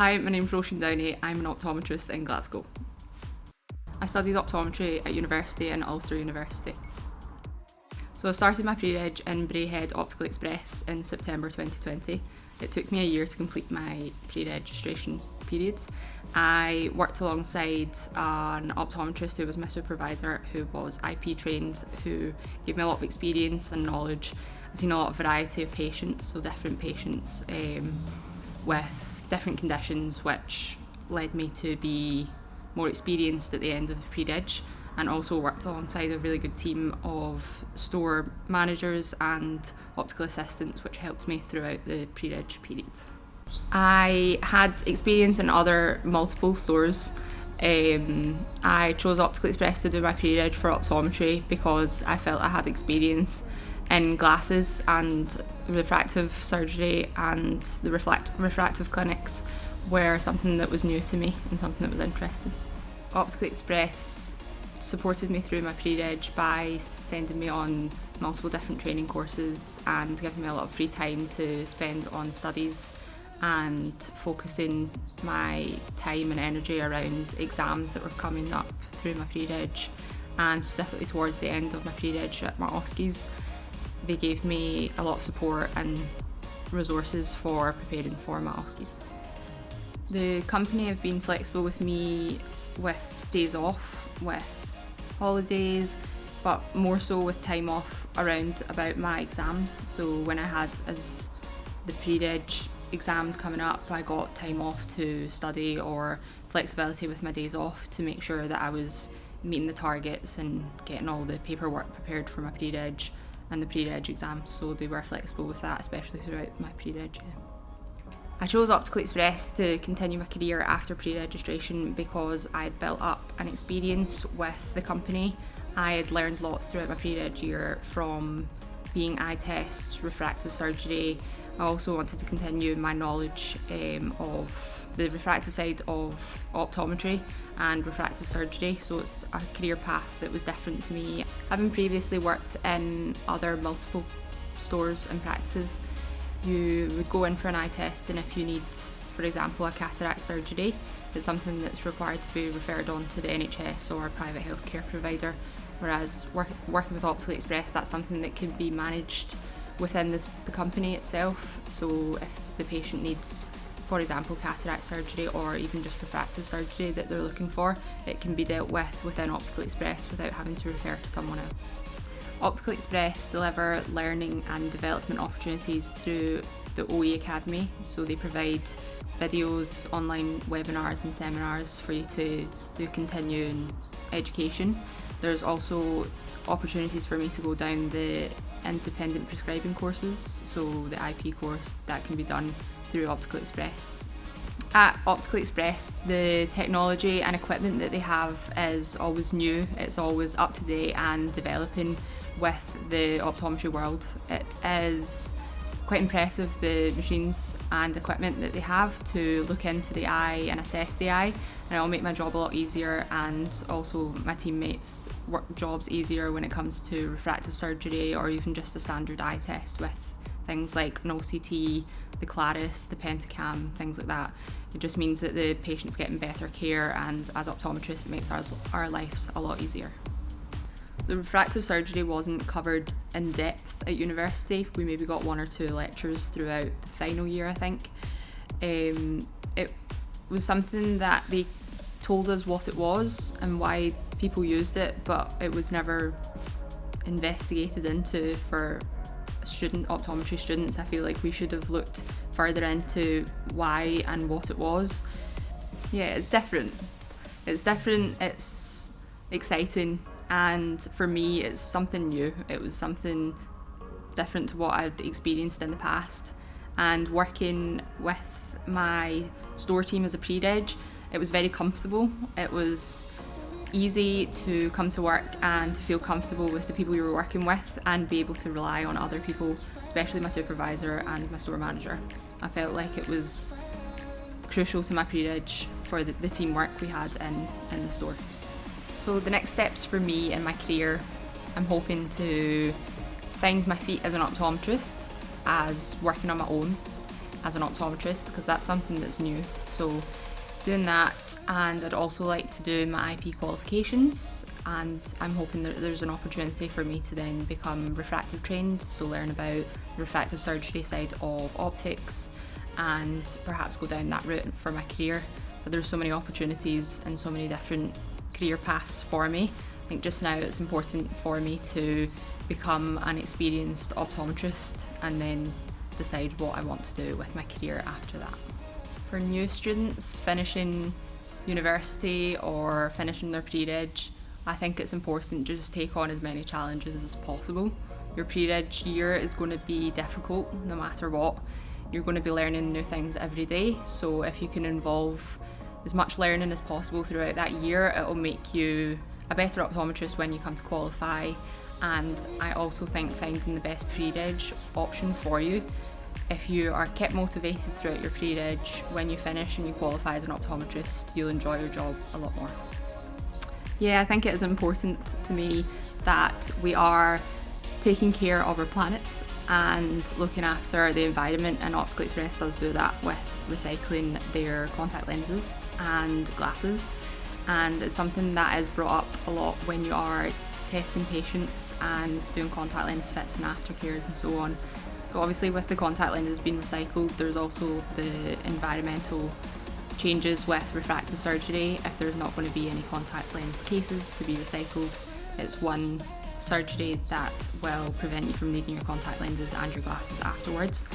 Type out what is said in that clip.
Hi, my name's Roisin. I'm an optometrist in Glasgow. I studied optometry at university in Ulster University. So I started my pre-reg in Braehead Optical Express in September 2020. It took me a year to complete my pre-registration periods. I worked alongside an optometrist who was my supervisor, who was IP trained, who gave me a lot of experience and knowledge. I've seen a lot of variety of patients, so different patients with different conditions, which led me to be more experienced at the end of the pre-reg, and also worked alongside a really good team of store managers and optical assistants, which helped me throughout the pre-reg period. I had experience in other multiple stores. I chose Optical Express to do my pre-reg for optometry because I felt I had experience in glasses and refractive surgery, and the refractive clinics were something that was new to me and something that was interesting. Optical Express supported me through my pre-reg by sending me on multiple different training courses and giving me a lot of free time to spend on studies and focusing my time and energy around exams that were coming up through my pre-reg, and specifically towards the end of my pre-reg at my OSCEs. They gave me a lot of support and resources for preparing for my OSCEs. The company have been flexible with me with days off, with holidays, but more so with time off around about my exams. So when I had as the pre-reg exams coming up, I got time off to study, or flexibility with my days off to make sure that I was meeting the targets and getting all the paperwork prepared for my pre-reg and the pre-reg exams. So they were flexible with that, especially throughout my pre-reg. I chose Optical Express to continue my career after pre-registration because I had built up an experience with the company. I had learned lots throughout my pre-reg year from being eye tests, refractive surgery. I also wanted to continue my knowledge of the refractive side of optometry and refractive surgery, so it's a career path that was different to me. Having previously worked in other multiple stores and practices, you would go in for an eye test, and if you need, for example, a cataract surgery, it's something that's required to be referred on to the NHS or a private healthcare provider, whereas working with Optical Express, that's something that can be managed within the company itself. So if the patient needs, for example, cataract surgery or even just refractive surgery that they're looking for, it can be dealt with within Optical Express without having to refer to someone else. Optical Express deliver learning and development opportunities through the OE Academy, so they provide videos, online webinars and seminars for you to do continuing education. There's also opportunities for me to go down the independent prescribing courses, so the IP course that can be done through Optical Express. At Optical Express, the technology and equipment that they have is always new, it's always up to date and developing with the optometry world. It is quite impressive, the machines and equipment that they have to look into the eye and assess the eye, and it'll make my job a lot easier, and also my teammates' work jobs easier when it comes to refractive surgery or even just a standard eye test with things like an OCT, the Claris, the Pentacam, things like that. It just means that the patient's getting better care, and as optometrists it makes our lives a lot easier. The refractive surgery wasn't covered in depth at university. We maybe got 1 or 2 lectures throughout the final year, I think. It was something that they told us what it was and why people used it, but it was never investigated into for optometry students. I feel like we should have looked further into why and what it was. Yeah, it's different, it's exciting, and for me it's something new. It was something different to what I'd experienced in the past, and working with my store team as a pre-reg, it was very comfortable. It was easy to come to work and feel comfortable with the people you were working with and be able to rely on other people, especially my supervisor and my store manager. I felt like it was crucial to my pre-reg for the teamwork we had in the store. So the next steps for me in my career, I'm hoping to find my feet as an optometrist, as working on my own as an optometrist, because that's something that's new. So doing that, and I'd also like to do my IP qualifications, and I'm hoping that there's an opportunity for me to then become refractive trained, so learn about the refractive surgery side of optics and perhaps go down that route for my career. But there's so many opportunities and so many different career paths for me. I think just now it's important for me to become an experienced optometrist and then decide what I want to do with my career after that. For new students finishing university or finishing their pre-reg, I think it's important to just take on as many challenges as possible. Your pre-reg year is going to be difficult no matter what. You're going to be learning new things every day, so if you can involve as much learning as possible throughout that year, it will make you a better optometrist when you come to qualify. And I also think finding the best pre-reg option for you, if you are kept motivated throughout your pre-reg, when you finish and you qualify as an optometrist, you'll enjoy your job a lot more. Yeah, I think it is important to me that we are taking care of our planet and looking after the environment, and Optical Express does do that with recycling their contact lenses and glasses, and it's something that is brought up a lot when you are testing patients and doing contact lens fits and aftercares and so on. So obviously with the contact lenses being recycled, there's also the environmental changes with refractive surgery. If there's not going to be any contact lens cases to be recycled, it's one surgery that will prevent you from needing your contact lenses and your glasses afterwards.